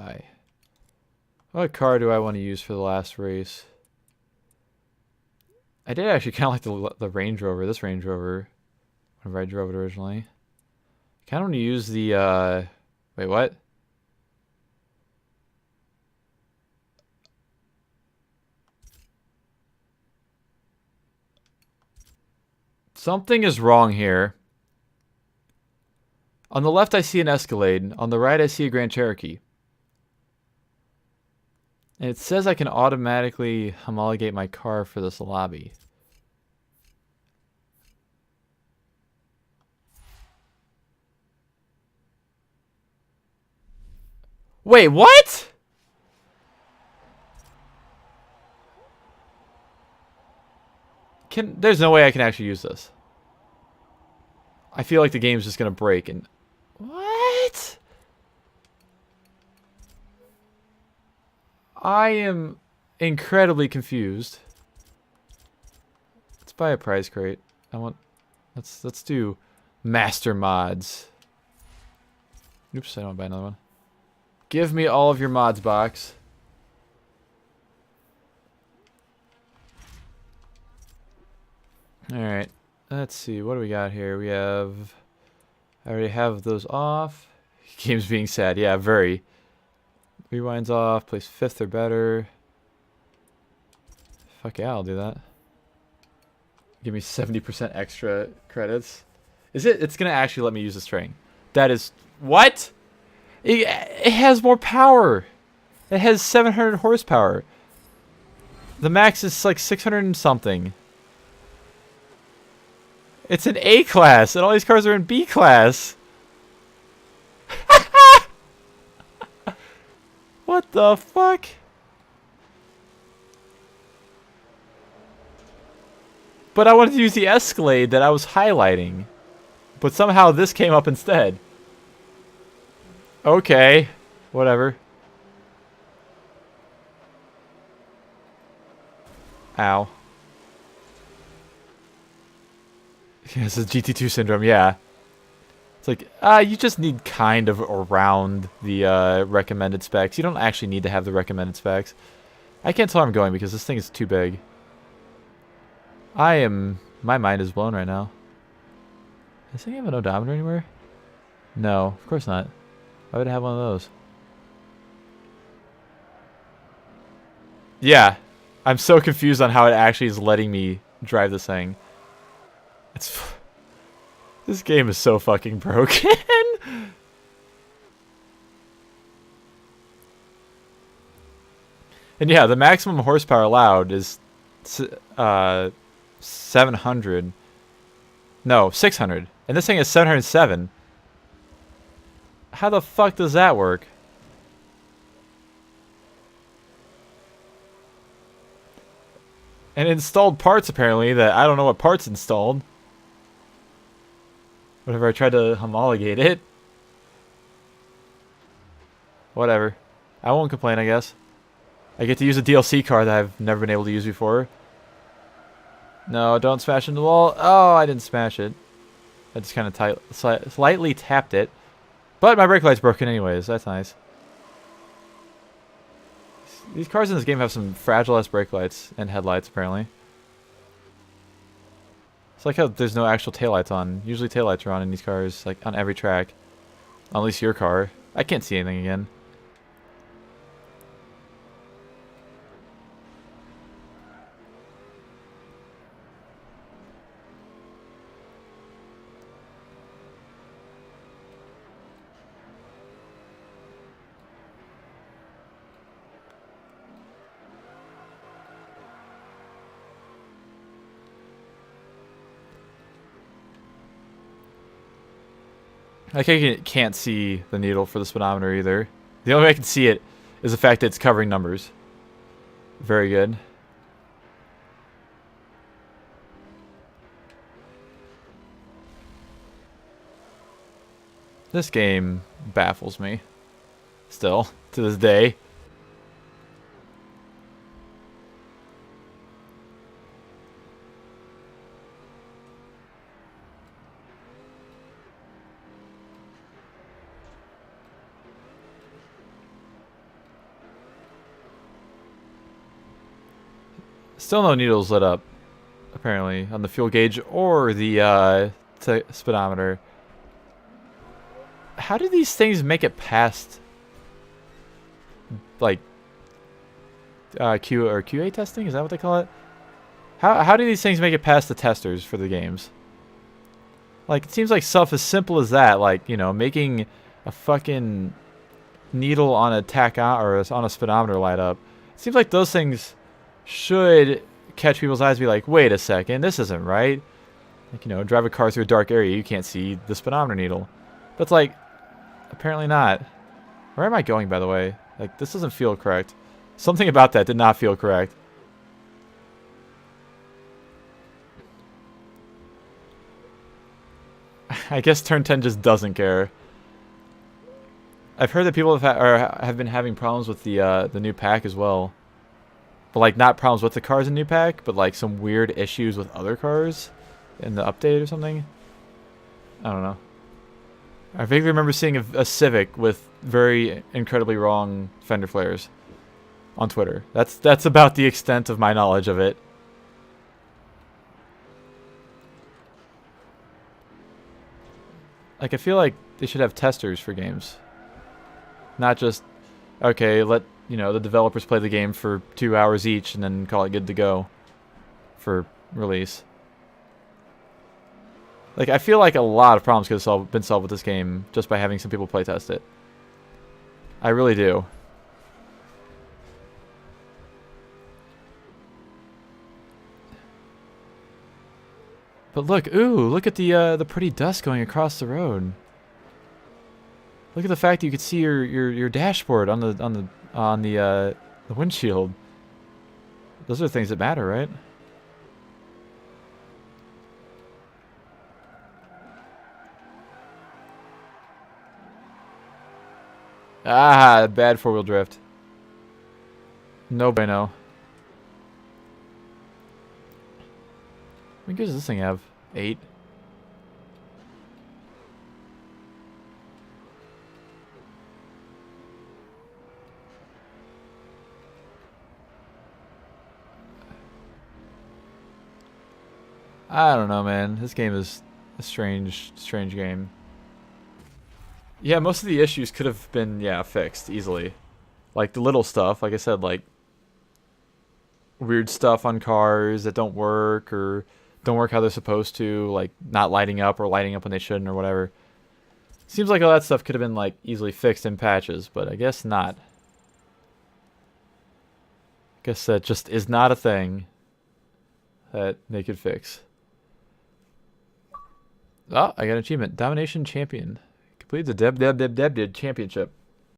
buy? What car do I want to use for the last race? I did actually kind of like the Range Rover, this Range Rover, whenever I drove it originally. Kind of want to use the, wait, what? Something is wrong here. On the left, I see an Escalade. On the right, I see a Grand Cherokee. And it says I can automatically homologate my car for this lobby. Wait, what? There's no way I can actually use this. I feel like the game's just gonna break and... What? I am incredibly confused. Let's buy a prize crate. Let's do master mods. Oops, I don't want to buy another one. Give me all of your mods box. Alright, let's see, what do we got here? We have... I already have those off. Game's being sad, yeah, very. Rewind's off, place 5th or better. Fuck yeah, I'll do that. Give me 70% extra credits. It's gonna actually let me use the string. That is... What? It has more power! It has 700 horsepower. The max is like 600 and something. It's an A class, and all these cars are in B class. What the fuck? But I wanted to use the Escalade that I was highlighting. But somehow this came up instead. Okay. Whatever. Ow. This is GT2 syndrome, yeah. It's like, you just need kind of around the recommended specs. You don't actually need to have the recommended specs. I can't tell where I'm going because this thing is too big. My mind is blown right now. Does this thing have an odometer anywhere? No, of course not. Why would I have one of those? Yeah. I'm so confused on how it actually is letting me drive this thing. This game is so fucking broken. And yeah, the maximum horsepower allowed is 700. No, 600. And this thing is 707. How the fuck does that work? And installed parts apparently that I don't know what parts installed. Whenever I tried to homologate it. Whatever. I won't complain, I guess. I get to use a DLC car that I've never been able to use before. No, don't smash into the wall. Oh, I didn't smash it. I just kind of slightly tapped it. But my brake light's broken anyways. That's nice. These cars in this game have some fragile-ass brake lights and headlights, apparently. It's like how there's no actual taillights on. Usually taillights are on in these cars, like on every track. At least your car. I can't see anything again. I can't see the needle for the speedometer either. The only way I can see it is the fact that it's covering numbers. Very good. This game baffles me. Still, to this day. Still no needles lit up, apparently, on the fuel gauge or the speedometer. How do these things make it past, like, QA testing? Is that what they call it? How do these things make it past the testers for the games? Like, it seems like stuff as simple as that, like, you know, making a fucking needle on a or on a speedometer light up. It seems like those things should catch people's eyes and be like, wait a second, this isn't right. Like, you know, drive a car through a dark area, you can't see the speedometer needle. That's like, apparently not. Where am I going, by the way? Like, this doesn't feel correct. Something about that did not feel correct. I guess Turn 10 just doesn't care. I've heard that people have been having problems with the new pack as well. But like not problems with the cars in new pack, but like some weird issues with other cars in the update or something. I don't know. I vaguely remember seeing a Civic with very incredibly wrong fender flares on Twitter. That's about the extent of my knowledge of it. Like, I feel like they should have testers for games. Not just, okay, let, you know, the developers play the game for 2 hours each and then call it good to go for release. Like, I feel like a lot of problems could have been solved with this game just by having some people playtest it. I really do. But look, ooh, look at the pretty dust going across the road. Look at the fact that you could see your dashboard on the windshield. Those are things that matter, right? Ah, bad four-wheel drift. No bueno. How many gears does this thing have? 8. I don't know, man. This game is a strange game. Yeah, most of the issues could have been, yeah, fixed easily. Like the little stuff, like I said, like weird stuff on cars that don't work or don't work how they're supposed to, like not lighting up or lighting up when they shouldn't or whatever. Seems like all that stuff could have been like easily fixed in patches, but I guess not. Guess that just is not a thing that they could fix. Oh, I got an achievement. Domination Champion. Completes the Deb championship.